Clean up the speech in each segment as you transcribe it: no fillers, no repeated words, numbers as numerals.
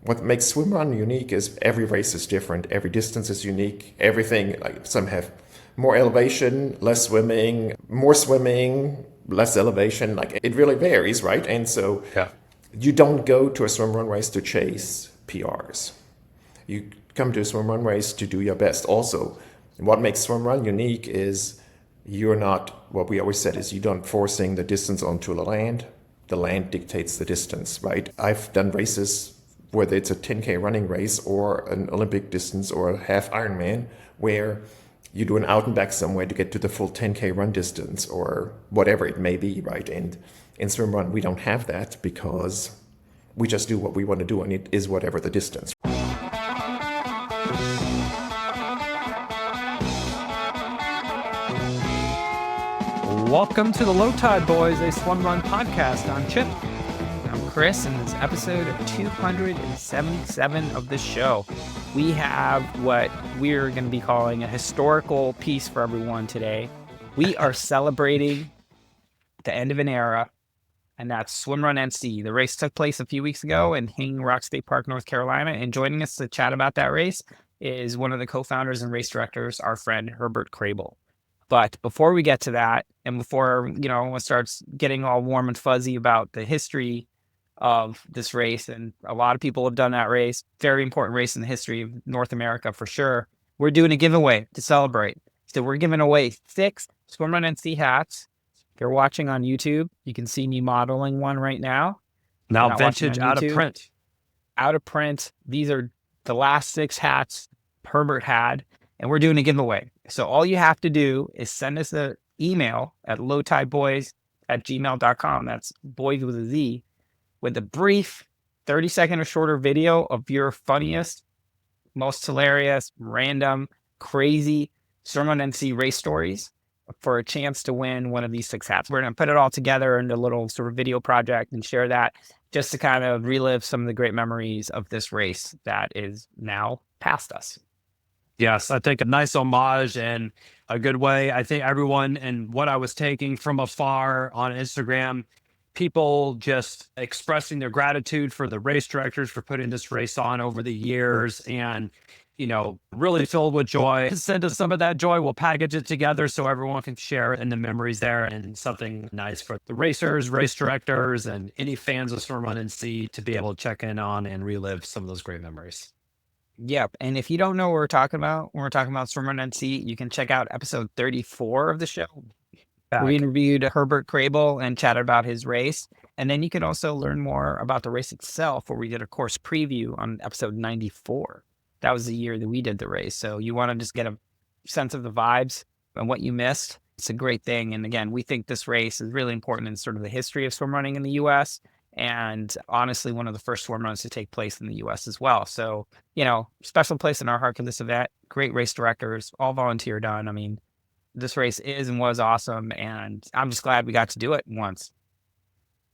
What makes swimrun unique is every race is different, every distance is unique, everything, like some have more elevation, less swimming, more swimming, less elevation, like it really varies, right? And so Yeah. you don't go to a swimrun race to chase PRs. You come to a swimrun race to do your best. Also, what makes swimrun unique is you're not, what we always said is you don't forcing the distance onto the land. The land dictates the distance, right? I've done races, whether it's a 10K running race or an Olympic distance or a half Ironman, where you do an out and back somewhere to get to the full 10K run distance or whatever it may be, right? And in swimrun, we don't have that because we just do what we want to do, and it is whatever the distance. Welcome to the Low Tide Boys, a Swimrun podcast. I'm Chip. I'm Chris, and this is episode 277 of the show. We have what we're going to be calling a historical piece for everyone today. We are celebrating the end of an era, and that's Swimrun NC. The race took place a few weeks ago in Hanging Rock State Park, North Carolina, and joining us to chat about that race is one of the co-founders and race directors, our friend Herbert Krabel. But before we get to that, and before, it starts getting all warm and fuzzy about the history of this race, and a lot of people have done that race, very important race in the history of North America for sure, we're doing a giveaway to celebrate. So we're giving away 6 Swimrun NC hats. If you're watching on YouTube, you can see me modeling one right now. Now vintage, out of print. Out of print. These are the last 6 hats Herbert had, and we're doing a giveaway. So all you have to do is send us an email at lowtideboys@gmail.com. That's boys with a Z, with a brief 30-second or shorter video of your funniest, most hilarious, random, crazy Swimrun NC race stories for a chance to win one of these 6 hats. We're going to put it all together into a little sort of video project and share that just to kind of relive some of the great memories of this race that is now past us. Yes, I think a nice homage and a good way. I think everyone, and what I was taking from afar on Instagram, people just expressing their gratitude for the race directors for putting this race on over the years, and really filled with joy. Send us some of that joy. We'll package it together so everyone can share in the memories there, and something nice for the racers, race directors, and any fans of Swimrun NC to be able to check in on and relive some of those great memories. Yep. And if you don't know what we're talking about, when we're talking about Swimrun NC, you can check out episode 34 of the show. We interviewed Herbert Krabel and chatted about his race. And then you can also learn more about the race itself, where we did a course preview on episode 94. That was the year that we did the race. So you want to just get a sense of the vibes and what you missed. It's a great thing. And again, we think this race is really important in sort of the history of swimrunning in the U.S., and honestly, one of the first swim runs to take place in the U.S. as well. So, special place in our heart for this event. Great race directors, all volunteer done. I mean, this race is and was awesome, and I'm just glad we got to do it once.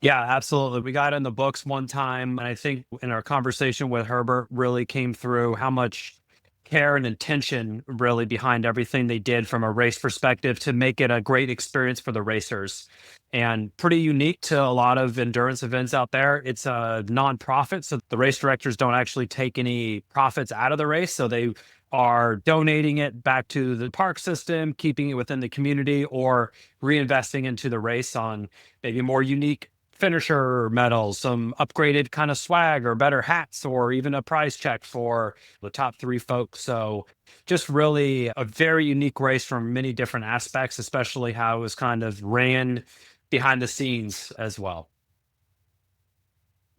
Yeah, absolutely. We got in the books one time, and I think in our conversation with Herbert really came through how much care and intention really behind everything they did from a race perspective to make it a great experience for the racers. And pretty unique to a lot of endurance events out there. It's a nonprofit, so the race directors don't actually take any profits out of the race. So they are donating it back to the park system, keeping it within the community, or reinvesting into the race on maybe more unique finisher medals, some upgraded kind of swag or better hats, or even a prize check for the top 3 folks. So just really a very unique race from many different aspects, especially how it was kind of ran behind the scenes as well.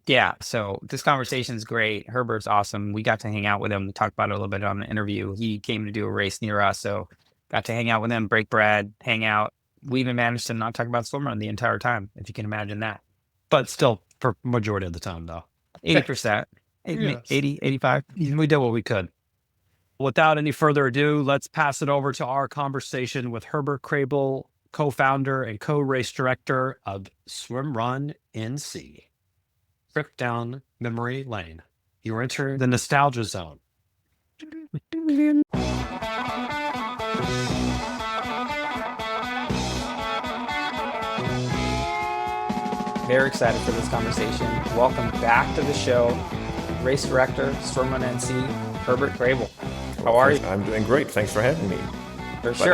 Yeah, so this conversation is great. Herbert's awesome. We got to hang out with him, talk about it a little bit on the interview. He came to do a race near us, so got to hang out with him, break bread, hang out. We even managed to not talk about swimrun the entire time, if you can imagine that. But still, for majority of the time, though. 80%, 80, 85. We did what we could. Without any further ado, let's pass it over to our conversation with Herbert Krabel, co-founder and co-race director of Swimrun NC. Trip down memory lane. You enter the nostalgia zone. Very excited for this conversation. Welcome back to the show. race director, Swimrun NC, Herbert Krabel. How are you? I'm doing great. Thanks for having me. For sure.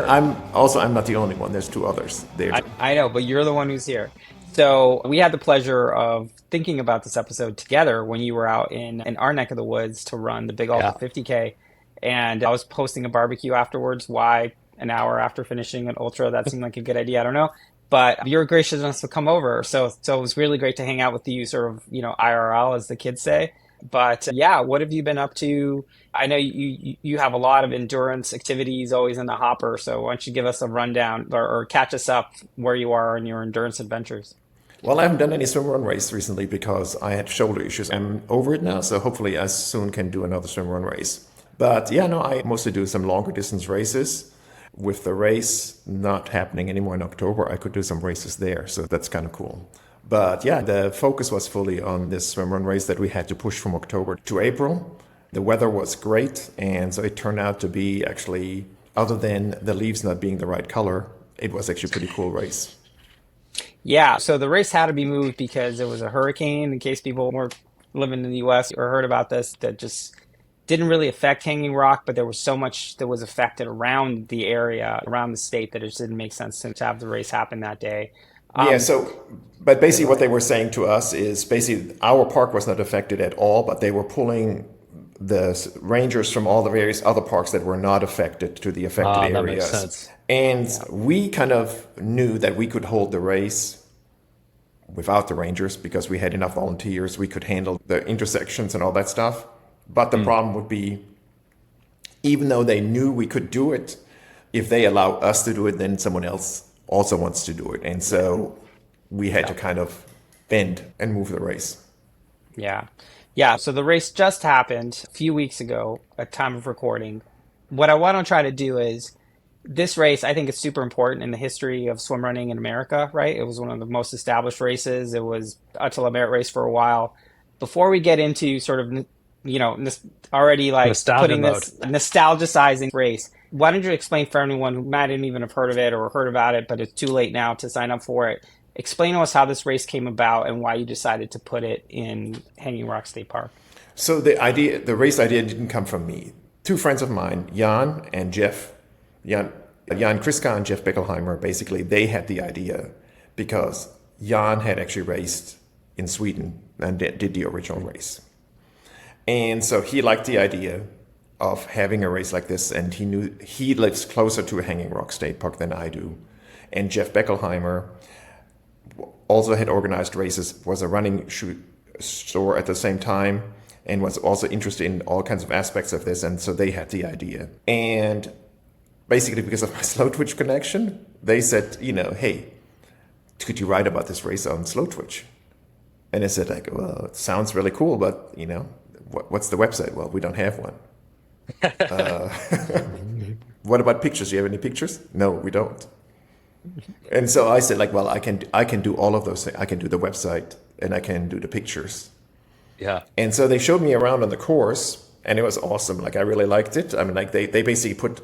I'm not the only one. There's two others there. I know, but you're the one who's here. So we had the pleasure of thinking about this episode together when you were out in our neck of the woods to run the Big Ultra 50K. And I was posting a barbecue afterwards. Why an hour after finishing an ultra? That seemed like a good idea. I don't know. But you're gracious enough to come over. So it was really great to hang out with you, sort of, IRL, as the kids say. But yeah, what have you been up to? I know you have a lot of endurance activities always in the hopper. So why don't you give us a rundown or catch us up where you are in your endurance adventures? Well, I haven't done any swimrun race recently because I had shoulder issues. I'm over it now, so hopefully I soon can do another swimrun race. But yeah, no, I mostly do some longer distance races. With the race not happening anymore in October, I could do some races there, so that's kind of cool. But yeah, the focus was fully on this swimrun race that we had to push from October to April. The weather was great, and so it turned out to be actually, other than the leaves not being the right color, it was actually a pretty cool race. Yeah, so the race had to be moved because there was a hurricane, in case people weren't living in the US or heard about this, that just didn't really affect Hanging Rock, but there was so much that was affected around the area, around the state, that it just didn't make sense to have the race happen that day. But basically what they were saying to us is basically our park was not affected at all, but they were pulling the rangers from all the various other parks that were not affected to the affected That areas. makes sense. And we kind of knew that we could hold the race without the rangers because we had enough volunteers. We could handle the intersections and all that stuff. But the problem would be, even though they knew we could do it, if they allow us to do it, then someone else also wants to do it. And so we had to kind of bend and move the race. Yeah. Yeah. So the race just happened a few weeks ago at time of recording. What I want to try to do is, this race, I think, is super important in the history of swim running in America, right? It was one of the most established races. It was a la merit race for a while. Before we get into sort of, already like Nostalgia putting mode. this nostalgicizing race, why don't you explain for anyone who might not even have heard of it or heard about it, but it's too late now to sign up for it. Explain to us how this race came about and why you decided to put it in Hanging Rock State Park. So the race idea didn't come from me. Two friends of mine, Jan and Jeff, Jan Kriska and Jeff Beckelheimer, basically, they had the idea because Jan had actually raced in Sweden and did the original race. And so he liked the idea of having a race like this, and he knew he lives closer to Hanging Rock State Park than I do. And Jeff Beckelheimer also had organized races, was a running shoe store at the same time, and was also interested in all kinds of aspects of this, and so they had the idea. And basically, because of my Slow Twitch connection, they said, hey, could you write about this race on Slow Twitch? And I said, well, it sounds really cool, but, what's the website? Well, we don't have one. What about pictures? Do you have any pictures? No, we don't. And so I said, well, I can do all of those things. I can do the website and I can do the pictures. Yeah. And so they showed me around on the course, and it was awesome. I really liked it. I mean, they basically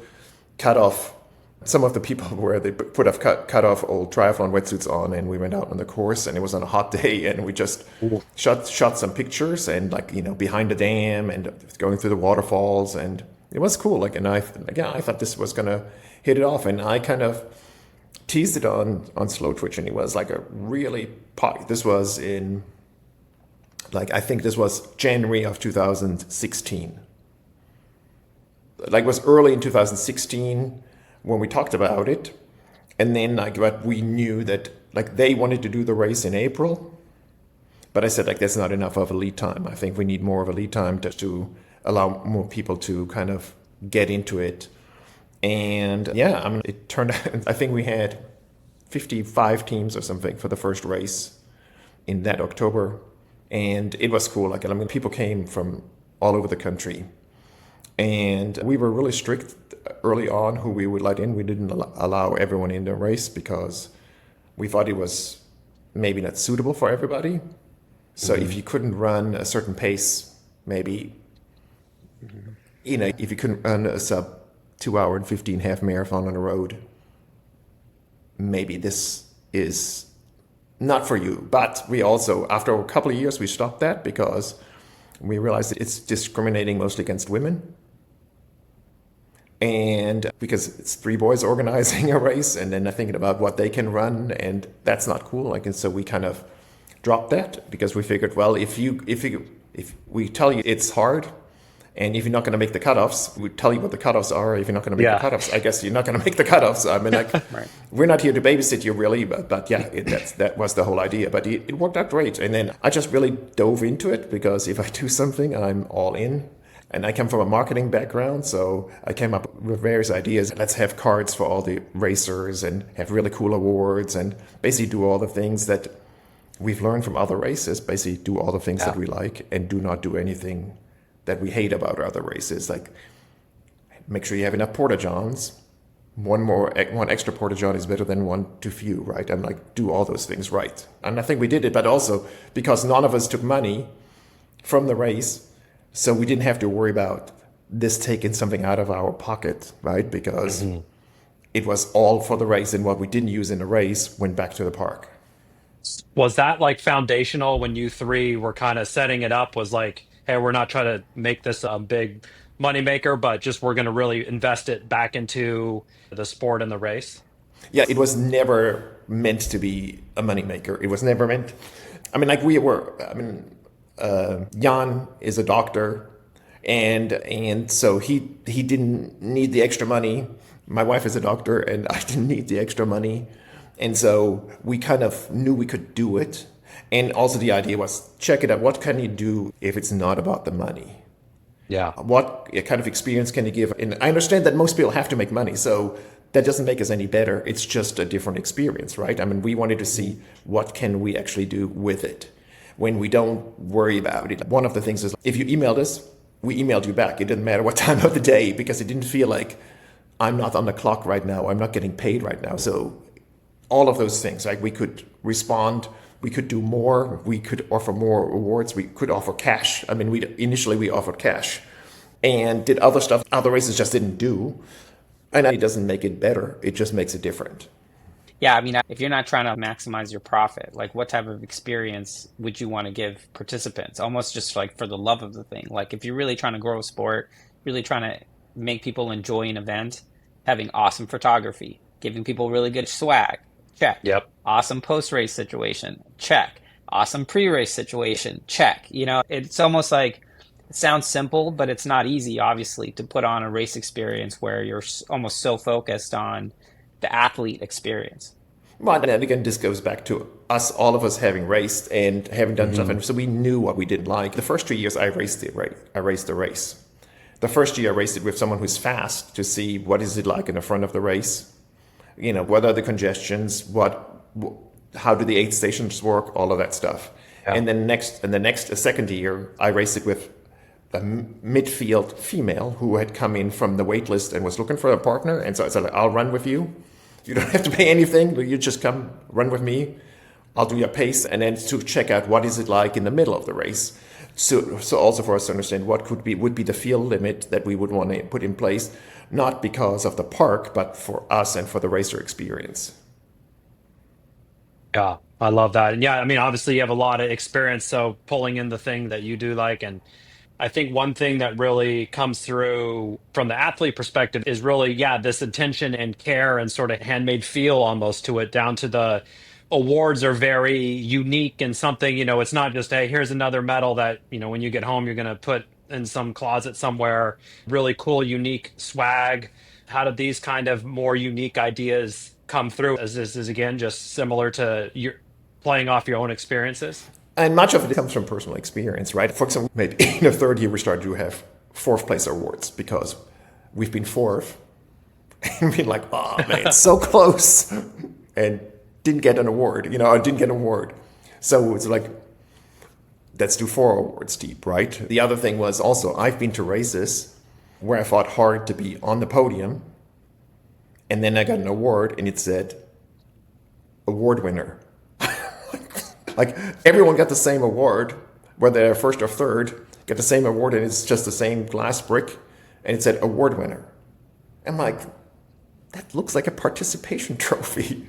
cut off some of the people where they cut off old triathlon wetsuits on, and we went out on the course, and it was on a hot day, and we just shot some pictures and behind the dam and going through the waterfalls, and it was cool. I thought this was gonna hit it off, and I kind of teased it on Slow Twitch, and it was like a really this was in I think this was January of 2016. It was early in 2016 when we talked about it. And then but we knew that they wanted to do the race in April. But I said that's not enough of a lead time. I think we need more of a lead time just to allow more people to kind of get into it. And yeah, I mean, it turned out, I think we had 55 teams or something for the first race in that October. And it was cool. People came from all over the country. And we were really strict early on who we would let in. We didn't allow everyone in the race because we thought it was maybe not suitable for everybody. So if you couldn't run a certain pace, maybe, if you couldn't run a sub 2 hour and 15 half marathon on the road, maybe this is not for you. But we also, after a couple of years, we stopped that because We realized that it's discriminating mostly against women. And because it's three boys organizing a race and then thinking about what they can run, and that's not cool. And so we kind of dropped that because we figured, well, if we tell you it's hard, and if you're not going to make the cutoffs, we tell you what the cutoffs are. If you're not going to make the cutoffs, I guess you're not going to make the cutoffs. I mean, like, right. We're not here to babysit you, really. But yeah, that was the whole idea. But it worked out great. And then I just really dove into it because if I do something, I'm all in. And I come from a marketing background, so I came up with various ideas. Let's have cards for all the racers and have really cool awards and basically do all the things that we've learned from other races. Basically do all the things that we like and do not do anything that we hate about other races. Like, make sure you have enough porta-johns. One extra porta-john is better than one too few, right? I'm like, do all those things right. And I think we did it, but also because none of us took money from the race, so we didn't have to worry about this taking something out of our pocket, right? Because it was all for the race, and what we didn't use in the race went back to the park. Was that like foundational when you three were kind of setting it up? Was like, hey, we're not trying to make this a big moneymaker, but just we're going to really invest it back into the sport and the race? Yeah, it was never meant to be a moneymaker. It was never meant. I mean, like Jan is a doctor, and so he didn't need the extra money. My wife is a doctor, and I didn't need the extra money. And so we kind of knew we could do it. And also the idea was, check it out. What can you do if it's not about the money? Yeah. What kind of experience can you give? And I understand that most people have to make money, so that doesn't make us any better. It's just a different experience, right? I mean, we wanted to see what can we actually do with it when we don't worry about it. One of the things is, if you emailed us, we emailed you back. It didn't matter what time of the day, because it didn't feel like, I'm not on the clock right now, I'm not getting paid right now. So all of those things, like, we could respond, we could do more, we could offer more awards, we could offer cash. I mean, initially we offered cash and did other stuff other races just didn't do. And it doesn't make it better, it just makes it different. Yeah, I mean, if you're not trying to maximize your profit, like, what type of experience would you want to give participants? Almost just like for the love of the thing. Like, if you're really trying to grow a sport, really trying to make people enjoy an event, having awesome photography, giving people really good swag, check. Yep. Awesome post-race situation, check. Awesome pre-race situation, check. You know, it's almost like, it sounds simple, but it's not easy, obviously, to put on a race experience where you're almost so focused on the athlete experience. Well, and again, this goes back to us, all of us having raced and having done stuff, and so we knew what we didn't like. The first 3 years I raced the race. The first year I raced it with someone who's fast to see what is it like in the front of the race. You know, what are the congestions? How do the aid stations work? All of that stuff. Yeah. And then the second year, I raced it with a midfield female who had come in from the wait list and was looking for a partner. And so I said, I'll run with you. You don't have to pay anything. You just come run with me. I'll do your pace. And then to check out what is it like in the middle of the race. So also for us to understand what would be the field limit that we would want to put in place, not because of the park, but for us and for the racer experience. Yeah, I love that. And yeah, I mean, obviously you have a lot of experience, so pulling in the thing that you do like. And I think one thing that really comes through from the athlete perspective is really, this attention and care and sort of handmade feel almost to it, down to the awards are very unique and something, it's not just, hey, here's another medal that, when you get home, you're going to put in some closet somewhere. Really cool, unique swag. How did these kind of more unique ideas come through? Is this again just similar to your playing off your own experiences? And much of it comes from personal experience, right? For example, maybe in the third year we started to have fourth place awards because we've been fourth and been like, oh man, so close, and didn't get an award, I didn't get an award. So it's like, let's do 4 awards deep, right? The other thing was also, I've been to races where I fought hard to be on the podium, and then I got an award and it said, award winner. Like, everyone got the same award, whether they're first or third, get the same award, and it's just the same glass brick, and it said award winner. I'm like, that looks like a participation trophy.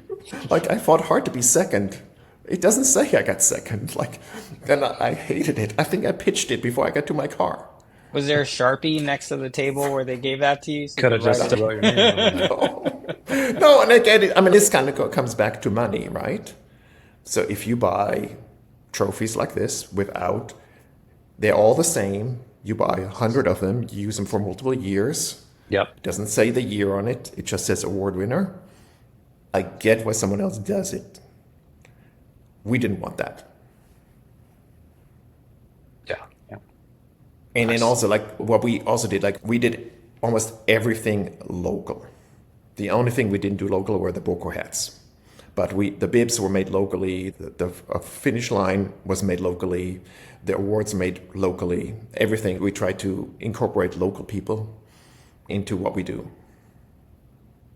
Like, I fought hard to be second, It doesn't say I got second. Like, and I hated it. I think I pitched it before I got to my car. Was there a Sharpie next to the table where they gave that to you? So Could you have could just write wrote your name on it. No, and I get it. I mean, this kind of comes back to money, right? So if you buy trophies like this without, they're all the same. You buy 100 of them, you use them for multiple years. Yep. It doesn't say the year on it. It just says award winner. I get why someone else does it. We didn't want that. Yeah. And then also, like, what we also did, like, we did almost everything local. The only thing we didn't do local were the Boko hats. But the bibs were made locally, the finish line was made locally, the awards made locally. Everything, we tried to incorporate local people into what we do.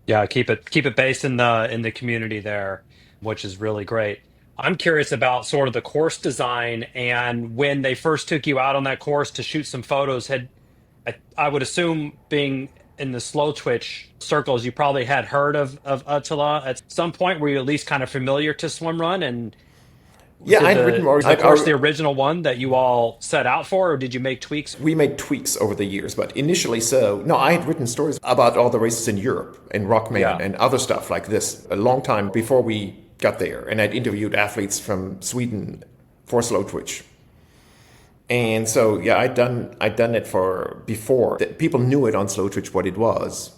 Yeah, keep it based in the community there, which is really great. I'm curious about sort of the course design, and when they first took you out on that course to shoot some photos, I would assume, being in the slow twitch circles, you probably had heard of Attila at some point. Were you at least kind of familiar to Swimrun? And Yeah, I'd written more. was the course the original one that you all set out for, or did you make tweaks? We made tweaks over the years, but initially no, I had written stories about all the races in Europe and Rockman and other stuff like this a long time before we got there. And I'd interviewed athletes from Sweden for slow twitch. And so, yeah, I'd done it for before. People knew it on slow twitch what it was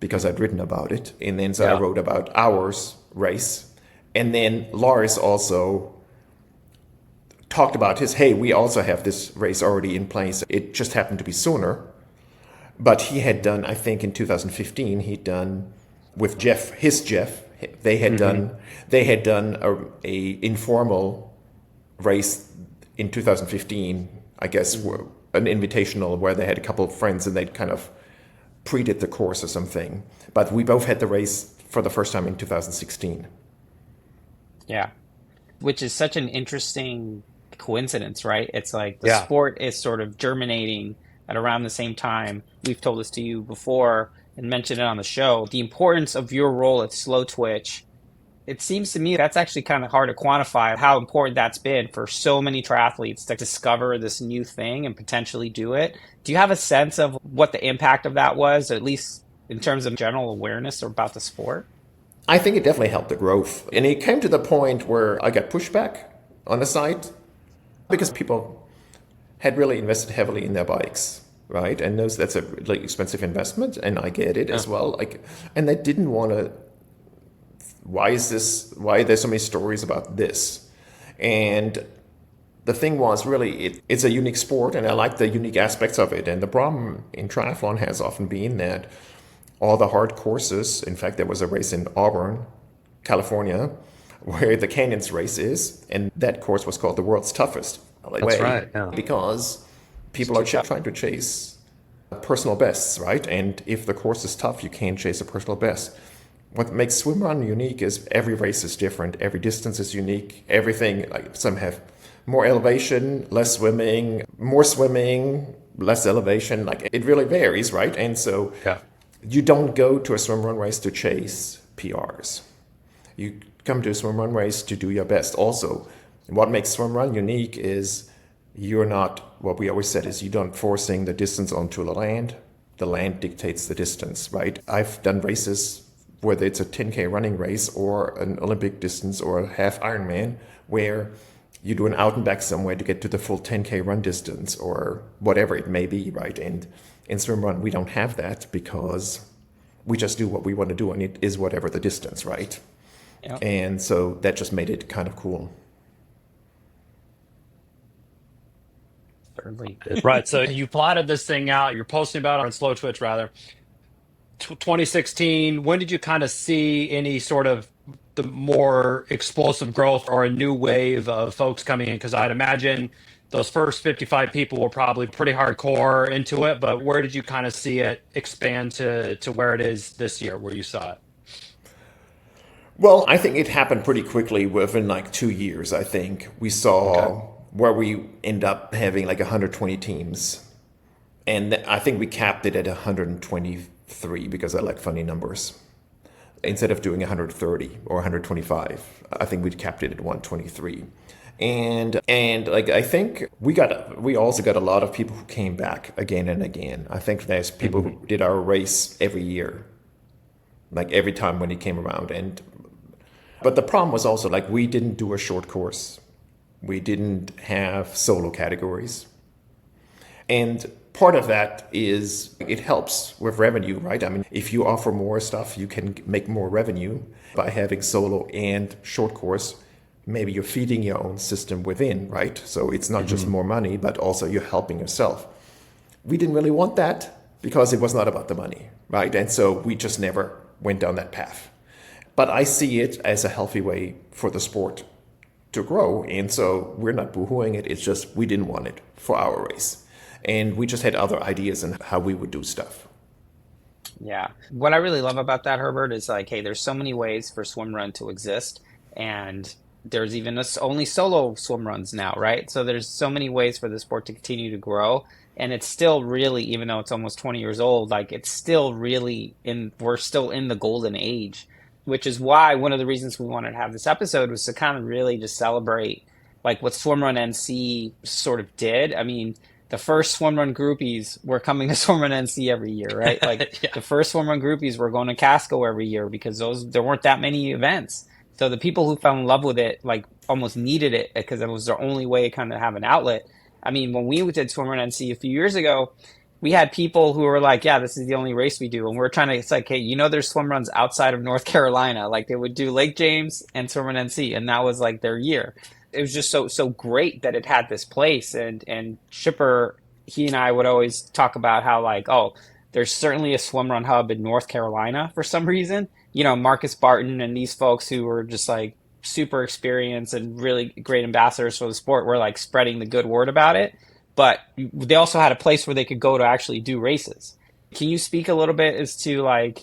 because I'd written about it. And then I wrote about ours race. And then Lars also talked about hey, we also have this race already in place. It just happened to be sooner. But he had done, I think in 2015, he'd done with Jeff, they had done a informal race in 2015, I guess, an invitational where they had a couple of friends and they'd kind of pre-did the course or something. But we both had the race for the first time in 2016. Yeah, which is such an interesting coincidence, right? It's like the sport is sort of germinating at around the same time. We've told this to you before and mentioned it on the show. The importance of your role at Slow Twitch, it seems to me that's actually kind of hard to quantify how important that's been for so many triathletes to discover this new thing and potentially do it. Do you have a sense of what the impact of that was, at least in terms of general awareness about the sport? I think it definitely helped the growth. And it came to the point where I got pushback on the site because people had really invested heavily in their bikes, right? And knows that's a really expensive investment, and I get it as well. And they didn't want to. Why are there so many stories about this? And the thing was really, it's a unique sport, and I like the unique aspects of it. And the problem in triathlon has often been that all the hard courses, in fact, there was a race in Auburn, California, where the Canyons race is, and that course was called the world's toughest. That's right, yeah. Because people are trying to chase personal bests, right? And if the course is tough, you can't chase a personal best. What makes swimrun unique is every race is different, every distance is unique, everything, like some have more elevation, less swimming, more swimming, less elevation, like it really varies, right? And so you don't go to a swimrun race to chase PRs. You come to a swimrun race to do your best. Also, what makes swimrun unique is you're not, what we always said is you don't forcing the distance onto the land dictates the distance, right? I've done races, whether it's a 10K running race or an Olympic distance or a half Ironman, where you do an out and back somewhere to get to the full 10K run distance or whatever it may be, right? And in swimrun, we don't have that because we just do what we want to do, and it is whatever the distance, right? Yep. And so that just made it kind of cool. Certainly. Right. So you plotted this thing out. You're posting about it on Slow Twitch, rather. 2016. When did you kind of see any sort of the more explosive growth or a new wave of folks coming in? Because I'd imagine those first 55 people were probably pretty hardcore into it. But where did you kind of see it expand to where it is this year, where you saw it? Well, I think it happened pretty quickly within like 2 years. I think we saw where we end up having like 120 teams. And I think we capped it at 123 because I like funny numbers. instead of doing 130 or 125. I think we capped it at 123. And like I think we also got a lot of people who came back again and again. I think there's people who did our race every year, like every time when it came around. But the problem was also like we didn't do a short course. We didn't have solo categories. And part of that is it helps with revenue, right? I mean, if you offer more stuff, you can make more revenue by having solo and short course. Maybe you're feeding your own system within, right? So it's not just more money, but also you're helping yourself. We didn't really want that because it was not about the money, right? And so we just never went down that path. But I see it as a healthy way for the sport to grow. And so we're not boohooing it. It's just we didn't want it for our race. And we just had other ideas on how we would do stuff. Yeah. What I really love about that, Herbert, is like, hey, there's so many ways for swimrun to exist. And there's even only solo swim runs now, right? So there's so many ways for the sport to continue to grow. And it's still really, even though it's almost 20 years old, like it's still really we're still in the golden age, which is why one of the reasons we wanted to have this episode was to kind of really just celebrate like what Swimrun NC sort of did. I mean, the first swimrun groupies were coming to Swimrun NC every year, right? Like The first swimrun groupies were going to Casco every year because there weren't that many events. So the people who fell in love with it, like almost needed it because it was their only way to kind of have an outlet. I mean, when we did Swimrun NC a few years ago, we had people who were like, yeah, this is the only race we do. And we're trying to, it's like, hey, there's swim runs outside of North Carolina. Like they would do Lake James and Swimrun NC. And that was like their year. It was just so great that it had this place. And Shipper, he and I would always talk about how like, oh, there's certainly a swimrun hub in North Carolina for some reason. Marcus Barton and these folks who were just like super experienced and really great ambassadors for the sport were like spreading the good word about it. But they also had a place where they could go to actually do races. Can you speak a little bit as to like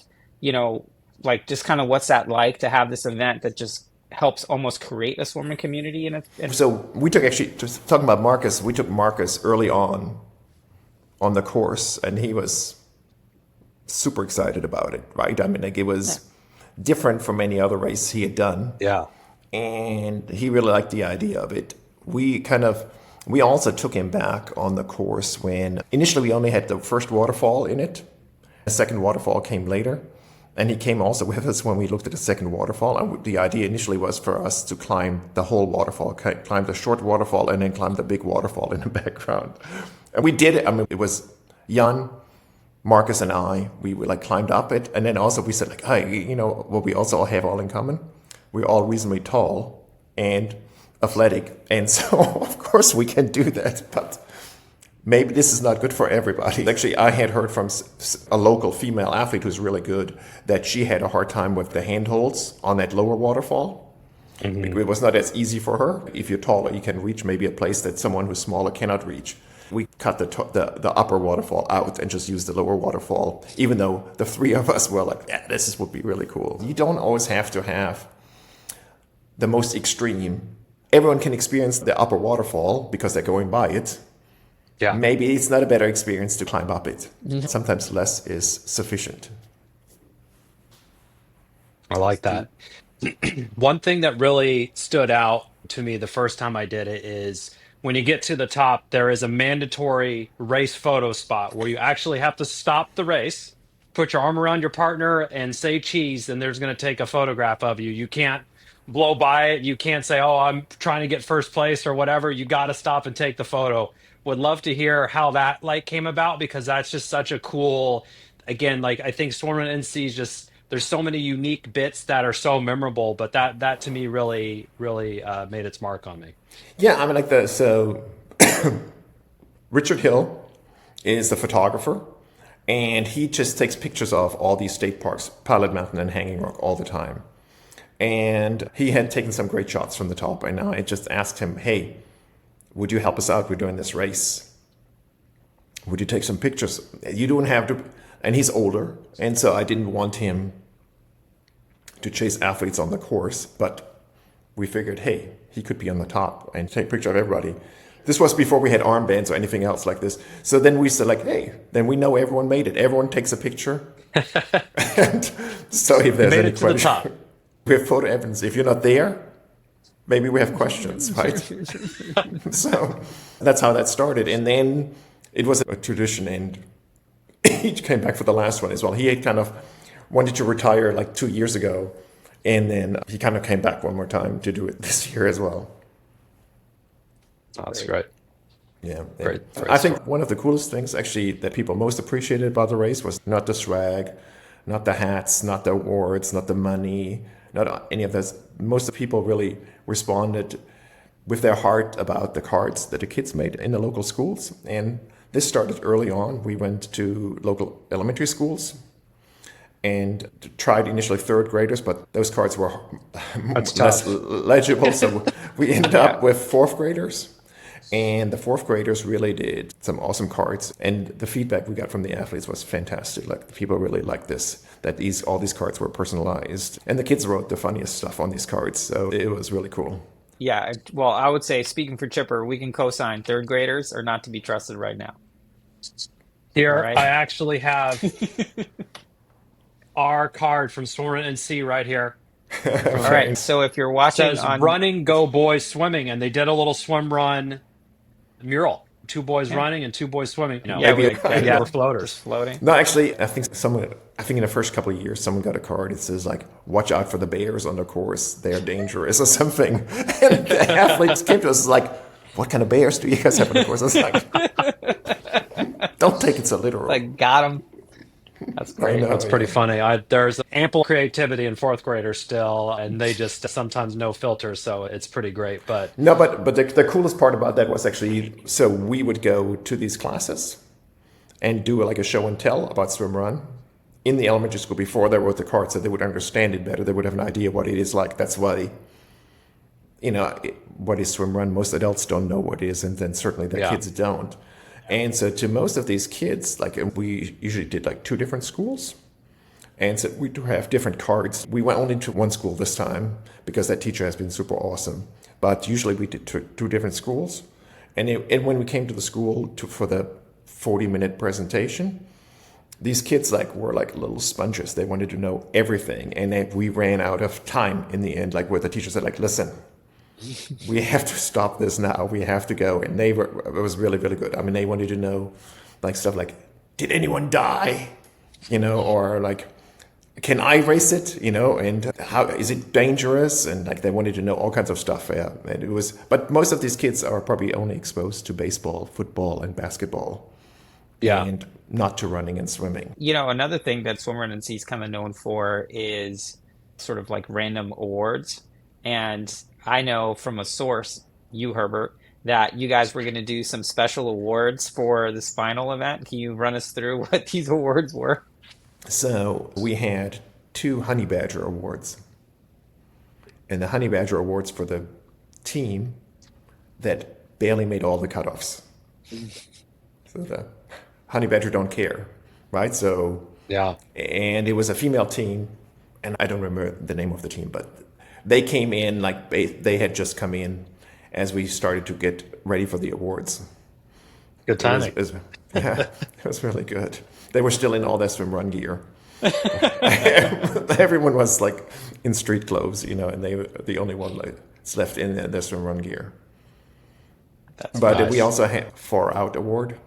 just kind of what's that like to have this event that just helps almost create a swimming community in it? So we took just talking about Marcus, we took Marcus early on the course and he was super excited about it, right? I mean, like it was different from any other race he had done. Yeah. And he really liked the idea of it. We also took him back on the course when initially we only had the first waterfall in it. The second waterfall came later. And he came also with us when we looked at the second waterfall. And the idea initially was for us to climb the whole waterfall, climb the short waterfall and then climb the big waterfall in the background. And we did it. I mean, it was Jan, Marcus and I, we like climbed up it. And then also we said like, hey, what we also all have all in common? We're all reasonably tall and athletic. And so of course we can do that, but maybe this is not good for everybody. Actually, I had heard from a local female athlete who's really good that she had a hard time with the handholds on that lower waterfall. Mm-hmm. It was not as easy for her. If you're taller, you can reach maybe a place that someone who's smaller cannot reach. We cut the upper waterfall out and just used the lower waterfall, even though the three of us were like, yeah, this would be really cool. You don't always have to have the most extreme. Everyone can experience the upper waterfall because they're going by it. Yeah. Maybe it's not a better experience to climb up it. Mm-hmm. Sometimes less is sufficient. I like that. One thing that really stood out to me the first time I did it is when you get to the top, there is a mandatory race photo spot where you actually have to stop the race, put your arm around your partner and say cheese, and there's going to take a photograph of you. You can't blow by it. You can't say, oh, I'm trying to get first place or whatever. You got to stop and take the photo. Would love to hear how that like came about, because that's just such a cool, again, like I think Swimrun NC is just, there's so many unique bits that are so memorable, but that to me really made its mark on me. Yeah, I mean, so Richard Hill is the photographer, and he just takes pictures of all these state parks, Pilot Mountain and Hanging Rock, all the time. And he had taken some great shots from the top, and I just asked him, hey, would you help us out? We're doing this race. Would you take some pictures? You don't have to. And he's older, and so I didn't want him to chase athletes on the course, but we figured, hey, he could be on the top and take a picture of everybody. This was before we had armbands or anything else like this. So then we said like, hey, then we know everyone made it. Everyone takes a picture. And so if there's any question, we have photo evidence. If you're not there, maybe we have questions, right? So that's how that started. And then it was a tradition, and he came back for the last one as well. He had kind of wanted to retire like 2 years ago, and then he kind of came back one more time to do it this year as well. Oh, that's great. Yeah. Great I think one of the coolest things actually that people most appreciated about the race was not the swag, not the hats, not the awards, not the money, not any of this. Most of the people really responded with their heart about the cards that the kids made in the local schools. And this started early on. We went to local elementary schools and tried initially third graders, but those cards were less legible. So we ended up with fourth graders. And the fourth graders really did some awesome cards. And the feedback we got from the athletes was fantastic. Like, people really liked this, that all these cards were personalized. And the kids wrote the funniest stuff on these cards. So it was really cool. Yeah, well, I would say, speaking for Chipper, we can co-sign third graders are not to be trusted right now. Here, Right. I actually have our card from Swimrun NC right here. All right, so if you're It watching says on... running, go boys swimming, and they did a little swim run mural. 2 boys running and 2 boys swimming. You know, Yeah, they were floaters. Just floating. No, actually, I think in the first couple of years, someone got a card. It says like, "Watch out for the bears on the course; they are dangerous," or something. And the athletes came to us like, "What kind of bears do you guys have on the course?" I was like, "Don't take it so literal." Like, got them. That's great. know. That's pretty funny. There's ample creativity in fourth graders still, and they just sometimes no filters, so it's pretty great. But No, but the coolest part about that was actually, so we would go to these classes and do like a show and tell about swim run in the elementary school before they wrote the cards, so they would understand it better. They would have an idea what it is like. That's why, what is swim run? Most adults don't know what it is, and then certainly the kids don't. And so to most of these kids, like, we usually did like 2 different schools. And so we do have different cards. We went only to one school this time because that teacher has been super awesome. But usually we did 2 different schools. And when we came to the school for the 40-minute presentation, these kids were like little sponges. They wanted to know everything. And we ran out of time in the end, like where the teacher said, like, "Listen, we have to stop this now. We have to go." And it was really, really good. I mean, they wanted to know like stuff like, "Did anyone die?" Or like, "Can I race it?" And how is it dangerous? And like, they wanted to know all kinds of stuff. Yeah. And but most of these kids are probably only exposed to baseball, football, and basketball. yeah, And not to running and swimming. Another thing that Swimrun NC is kind of known for is sort of like random awards. And I know from a source, you, Herbert, that you guys were going to do some special awards for this final event. Can you run us through what these awards were? So we had 2 Honey Badger awards. And the Honey Badger awards for the team that barely made all the cutoffs. So the Honey Badger don't care, right? So, yeah. and it was a female team, and I don't remember the name of the team, but they came in like they had just come in as we started to get ready for the awards. Good timing. It was really good. They were still in all their swim run gear. Everyone was like in street clothes, and they were the only one that's left in their swim run gear. But nice. we also had 4 Out award.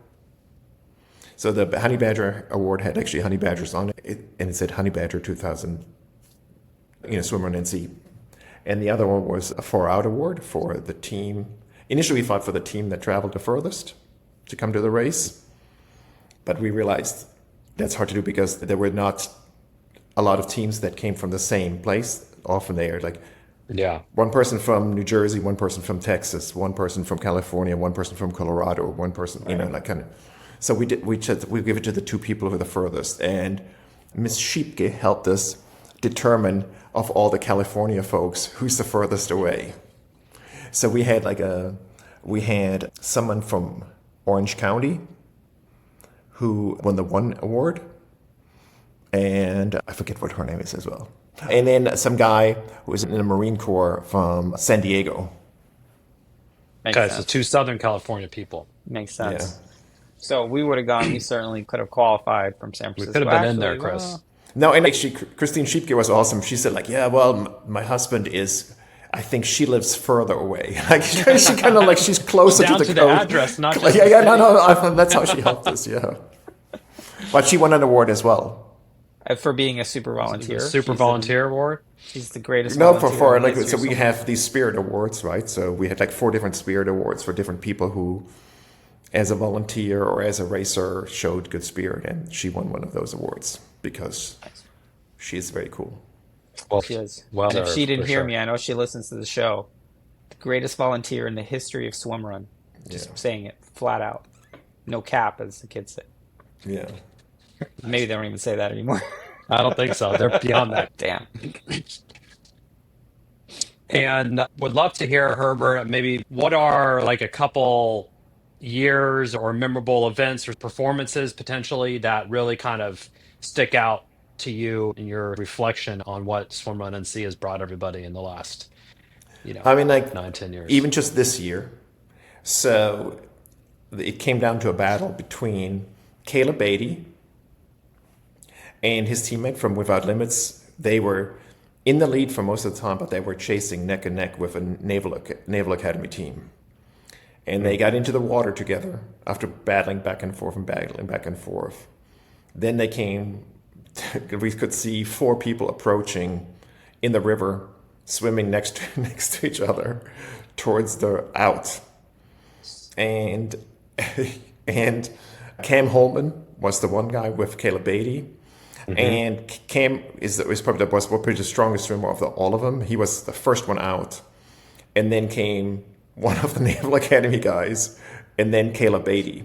So the Honey Badger award had actually Honey Badgers on it, and it said Honey Badger 2000, Swimrun NC. And the other one was a 4 Out award for the team. Initially, we fought for the team that traveled the furthest to come to the race. But we realized that's hard to do because there were not a lot of teams that came from the same place. Often they are like one person from New Jersey, one person from Texas, one person from California, one person from Colorado, one person, like kind of. So we give it to the 2 people who are the furthest. And Miss Sheepke helped us determine of all the California folks who's the furthest away. So we had someone from Orange County who won the 1 award, and I forget what her name is as well. And then some guy who was in the Marine Corps from San Diego. Makes Okay, so sense. two Southern California people. Makes Yeah. sense. So we would have gone. We certainly could have qualified from San We Francisco. could have been in there, Actually, Chris. well, No, and actually, Christine Schiepke was awesome. She said, like, yeah, well, my husband is, I think she lives further away. Like, she kind of like, she's closer Down to to the the coast. address, not Yeah, just yeah, no, that's how she helped us, yeah. But she won an award as well. for being a super volunteer. Super She's volunteer award. She's the greatest. No, volunteer for in the like, history so of we swim. have these spirit awards, right? So we had like 4 different spirit awards for different people who, as a volunteer or as a racer, showed good spirit, and she won one of those awards because she's very cool. Well, She is. well And if she deserved, didn't for hear sure. me, I know she listens to the show. The greatest volunteer in the history of swimrun. Just Yeah. saying it flat out. No cap, as the kids say. Yeah. Maybe they don't even say that anymore. I don't think so. They're beyond that. Damn. And would love to hear, Herbert, maybe what are like a couple years or memorable events or performances potentially that really kind of stick out to you in your reflection on what Swimrun NC has brought everybody in the last, I mean, like, 9, 10 years. even just this year. So it came down to a battle between Caleb Beatty and his teammate from Without Limits. They were in the lead for most of the time, but they were chasing neck and neck with a Naval Academy team. And they got into the water together after battling back and forth and battling back and forth. Then they came, we could see 4 people approaching in the river, swimming next to each other towards the out. And and Cam Holman was the one guy with Caleb Beatty. And Cam is probably the strongest swimmer of all of them. He was the first one out. And then came one of the Naval Academy guys, and then Caleb Beatty.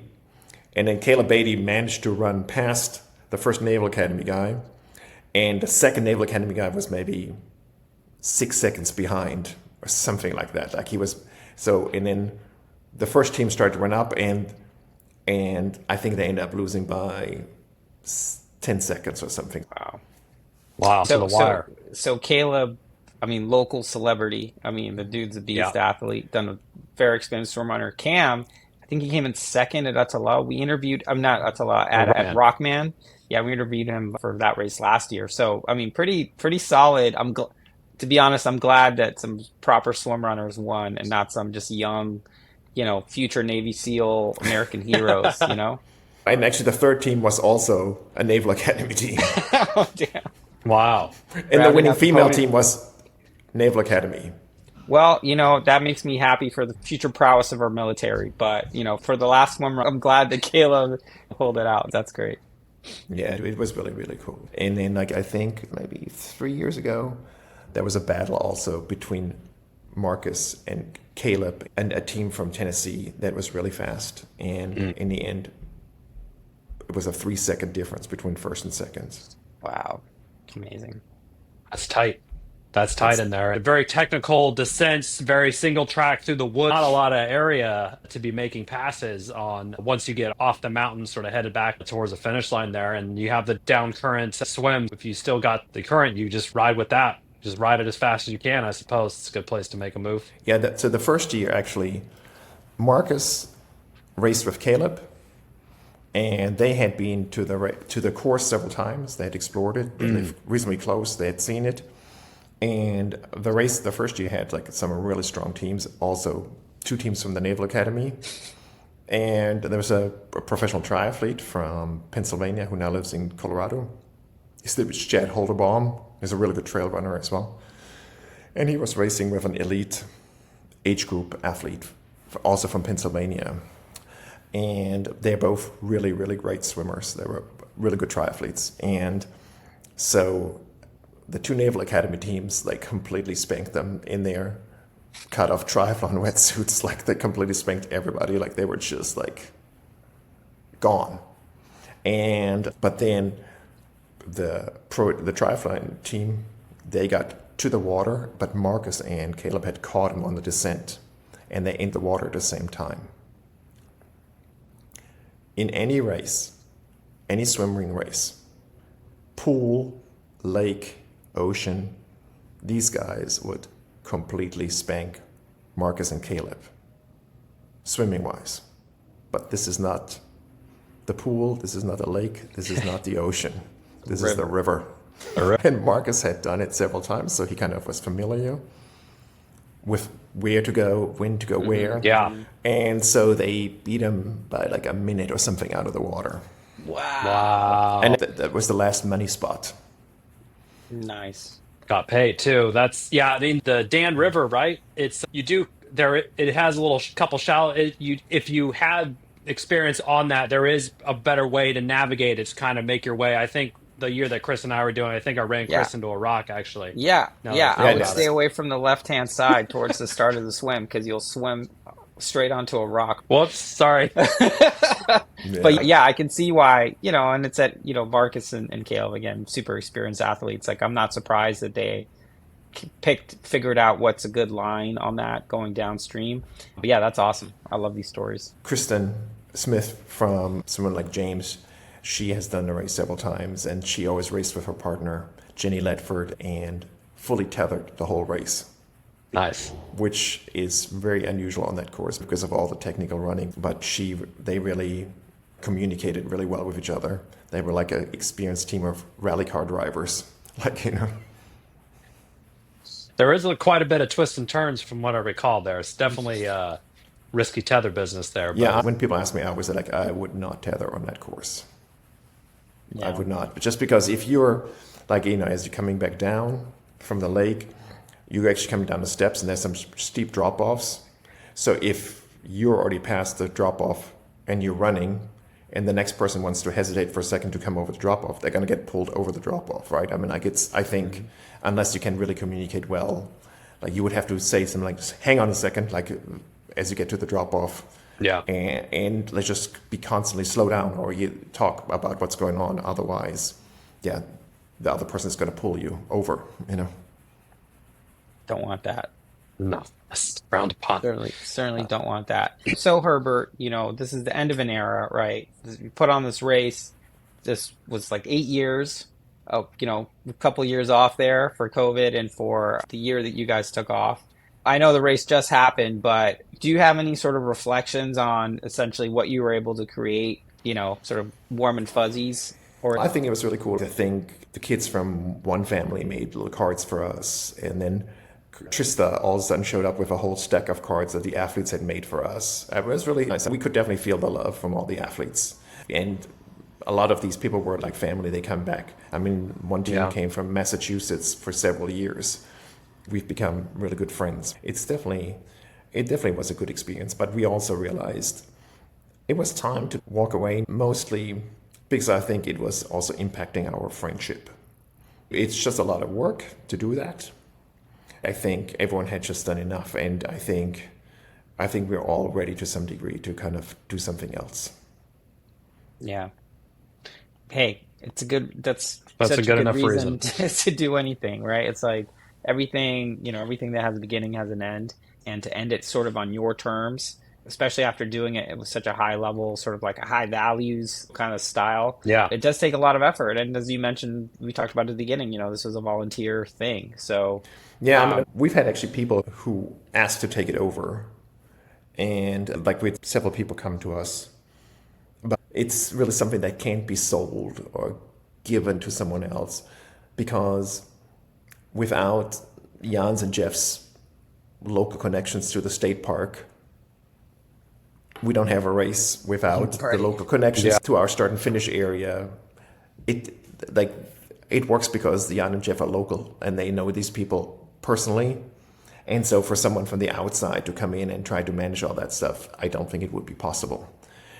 And then Caleb Beatty managed to run past the first Naval Academy guy. And the second Naval Academy guy was maybe 6 seconds behind or something like that. Like he was, so, and then the first team started to run up, and I think they ended up losing by 10 seconds or something. Wow, to the wire. So Caleb, I mean, local celebrity. I mean, the dude's a beast athlete, done a very experienced swim runner. Cam, I think he came in second at Atala. We interviewed, I'm not Atala, at Rockman. Yeah, we interviewed him for that race last year. So, I mean, pretty solid. To be honest, I'm glad that some proper swim runners won and not some just young, future Navy SEAL American heroes, And actually, the third team was also a Naval Academy team. Oh, damn. Wow. And the winning up the female podium. team was Naval Academy. Well, that makes me happy for the future prowess of our military. But, for the last one, I'm glad that Caleb pulled it out. That's great. Yeah, it was really, really cool. And then, like, I think maybe 3 years ago, there was a battle also between Marcus and Caleb and a team from Tennessee that was really fast. And in the end, it was a 3-second difference between first and second. Wow. Amazing. That's tight. That's tight in there. Very technical descents, very single track through the woods. Not a lot of area to be making passes on once you get off the mountain, sort of headed back towards the finish line there. And you have the down current swim. If you still got the current, you just ride with that. Just ride it as fast as you can, I suppose. It's a good place to make a move. Yeah, so the first year, actually, Marcus raced with Caleb. And they had been to the course several times. They had explored it. They lived reasonably close. They had seen it. And the first year had like some really strong teams. Also, 2 teams from the Naval Academy. And there was a professional triathlete from Pennsylvania who now lives in Colorado. His name is Chad Holderbaum. He's a really good trail runner as well. And he was racing with an elite age group athlete, also from Pennsylvania. And they're both really, really great swimmers. They were really good triathletes. And so the 2 Naval Academy teams, like, completely spanked them in their cut-off triathlon wetsuits. Like, they completely spanked everybody. Like, they were just, like, gone. But then the triathlon team, they got to the water, but Marcus and Caleb had caught him on the descent, and they entered the water at the same time. In any race, any swimming race, pool, lake, ocean, these guys would completely spank Marcus and Caleb. swimming wise. But this is not the pool, this is not a lake, this is not the ocean. This is the river. And Marcus had done it several times, so he kind of was familiar with where to go, when to go where. Yeah. And so they beat him by like a minute or something out of the water. Wow. And that was the last money spot. Nice. Got paid too. That's I mean the Dan River, right? It's you do there. It has a little couple shallow. If you had experience on that, there is a better way to navigate. It's kind of make your way. I think the year that Chris and I were doing, I think I ran Chris into a rock actually. Yeah. No, Yeah. I would about stay it. away from the left-hand side towards the start of the swim because you'll swim straight onto a rock. Whoops, sorry. But yeah, I can see why, and it's at, Marcus and Caleb, again, super experienced athletes. Like, I'm not surprised that they figured out what's a good line on that going downstream. But yeah, that's awesome. I love these stories. Kristen Smith from someone like James, she has done the race several times, and she always raced with her partner, Jenny Ledford, and fully tethered the whole race. Nice. Which is very unusual on that course because of all the technical running. But they really communicated really well with each other. They were like an experienced team of rally car drivers. There is quite a bit of twists and turns from what I recall. There's definitely risky tether business there. But Yeah, when people ask me, I was like, I would not tether on that course. Yeah. I would not. But just because if you're like, as you're coming back down from the lake, you're actually coming down the steps and there's some steep drop-offs. So if you're already past the drop-off and you're running and the next person wants to hesitate for a second to come over the drop-off, they're going to get pulled over the drop-off, right? I mean, I think unless you can really communicate well, like you would have to say something like, just hang on a second, like as you get to the drop-off. Yeah. And let's just be constantly slow down or you talk about what's going on. Otherwise, the other person is going to pull you over, Don't want that. No, that's frowned upon. Certainly don't want that. So Herbert, this is the end of an era, right? You put on this race. This was like 8 years. A couple years off there for COVID and for the year that you guys took off. I know the race just happened, but do you have any sort of reflections on essentially what you were able to create, sort of warm and fuzzies? Or I think it was really cool. I think the kids from one family made little cards for us, and then Trista all of a sudden showed up with a whole stack of cards that the athletes had made for us. It was really nice. We could definitely feel the love from all the athletes. And a lot of these people were like family. They come back. I mean, one team came from Massachusetts for several years. We've become really good friends. It definitely was a good experience, but we also realized it was time to walk away, mostly because I think it was also impacting our friendship. It's just a lot of work to do that. I think everyone had just done enough, and I think we're all ready to some degree to kind of do something else. Yeah. Hey, that's a such good a enough good reason to do anything, right? It's like everything that has a beginning has an end, and to end it sort of on your terms, especially after doing it with such a high level, sort of like a high values kind of style. Yeah. It does take a lot of effort. And as you mentioned, we talked about at the beginning, this was a volunteer thing. So yeah, I mean, we've had actually people who asked to take it over, and like we had several people come to us, but it's really something that can't be sold or given to someone else, because without Jan's and Jeff's local connections to the state park, we don't have a race. Without the local connections to our start and finish area, it works because Jan and Jeff are local and they know these people personally. And so for someone from the outside to come in and try to manage all that stuff, I don't think it would be possible.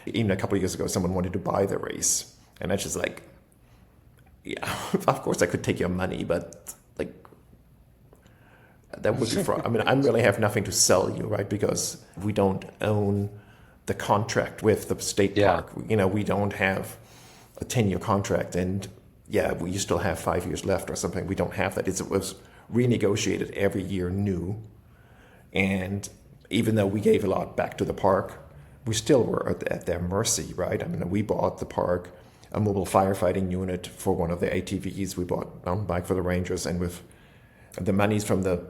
Even a couple of years ago, someone wanted to buy the race, and I just like, yeah, of course I could take your money, but like, that would be fraud. I mean, I really have nothing to sell you, right? Because we don't own the contract with the state park. We don't have a 10-year contract, and we still have 5 years left or something. We don't have that. It was renegotiated every year new, and even though we gave a lot back to the park, we still were at their mercy, right? I mean, we bought the park a mobile firefighting unit for one of the ATVs. We bought a mountain bike for the Rangers, and with the monies from the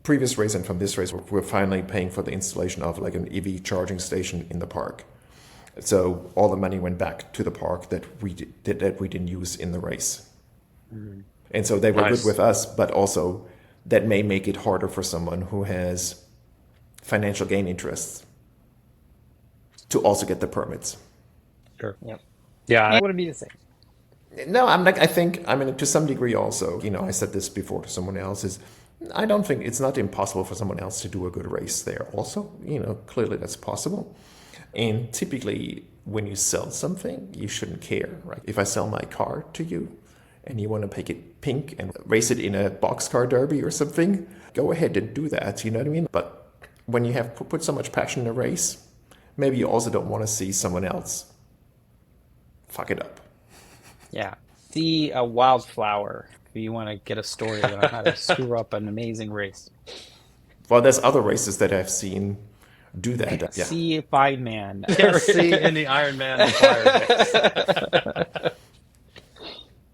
previous race and from this race, we're finally paying for the installation of like an EV charging station in the park. So all the money went back to the park that we didn't use in the race. Mm-hmm. And so they were Nice. good with us, but also that may make it harder for someone who has financial gain interests to also get the permits. Sure. Yep. Yeah. It wouldn't be the same. No, I'm like, I think, I mean, to some degree also, I said this before to someone else, is I don't think it's not impossible for someone else to do a good race there also. Clearly that's possible. And typically when you sell something, you shouldn't care, right? If I sell my car to you and you want to make it pink and race it in a boxcar derby or something, go ahead and do that, you know what I mean? But when you have put so much passion in a race, maybe you also don't want to see someone else fuck it up. Yeah. See a wildflower if you want to get a story on how to screw up an amazing race. Well, there's other races that I've seen do that. Yeah. See a fine man. See in the Iron Man fire race.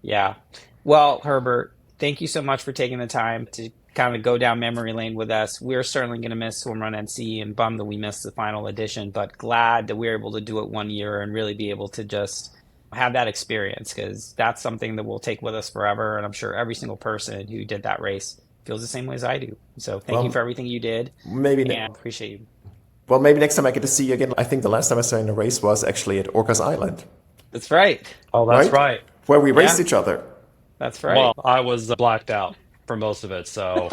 Yeah. Well, Herbert, thank you so much for taking the time to kind of go down memory lane with us. We're certainly going to miss Swimrun NC and bummed that we missed the final edition, but glad that we were able to do it 1 year and really be able to just have that experience, because that's something that we'll take with us forever. And I'm sure every single person who did that race feels the same way as I do. So thank you for everything you did. And appreciate you. Well, maybe next time I get to see you again. I think the last time I saw you in a race was actually at Orcas Island. That's right. Oh, that's right. Where we raced each other. That's right. Well, I was blacked out for most of it, so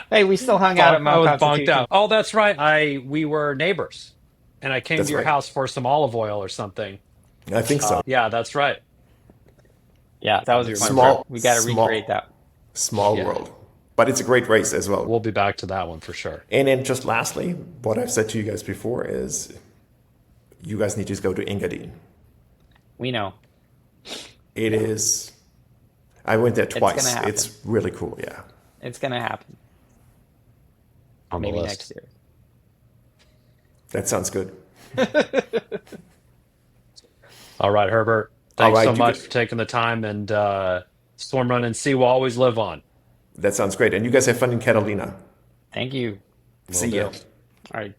hey, we still hung out at Mount I was Constitution. bonked out. Oh, that's right. We were neighbors, and I came to your house for some olive oil or something. I think so. Yeah, that's right. Yeah, that was your Small- We got to small- recreate that. Small world. But it's a great race as well. We'll be back to that one for sure. And then just lastly, what I've said to you guys before is you guys need to go to Engadine. We know. It is. I went there twice. gonna happen. It's really cool. Yeah. It's going to happen. On the Maybe list. next year. That sounds good. All right, Herbert. All Thanks right, so you much guys- for taking the time, and Swimrun NC will always live on. That sounds great. And you guys have fun in Catalina. Thank you. See ya. All right.